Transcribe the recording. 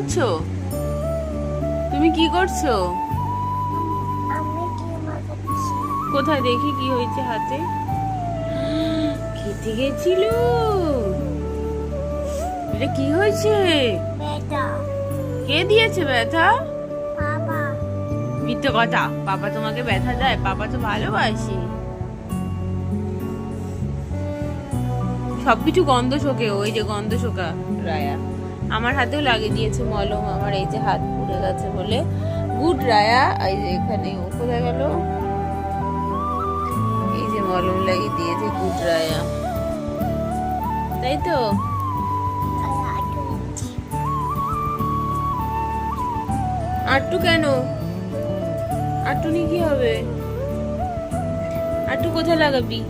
করছো? তুমি কি করছো? কোথায় দেখি কি হয়েছে হাতে? খেতে গেছিল? এটা কি হয়েছে? কে দিয়েছে ব্যথা? মিথ্যে কথা, পাপা তোমাকে ব্যথা দেয়? পাপা তো ভালোবাসে। সবকিছু গন্ধ শোকে, ওই যে গন্ধ শোকা রায়া আমার হাতেও লাগিয়ে দিয়েছে মলম। আমার এই যে হাত পুড়ে গেছে বলে গুড রায়া। এই যে এখানে ও কোথায় গেল? এই যে মলম লাগিয়ে দিয়েছে গুড রায়া, তাই তো? আটটু কেন? আটটু নিয়ে কি হবে? আটটু কোথায় লাগাবি?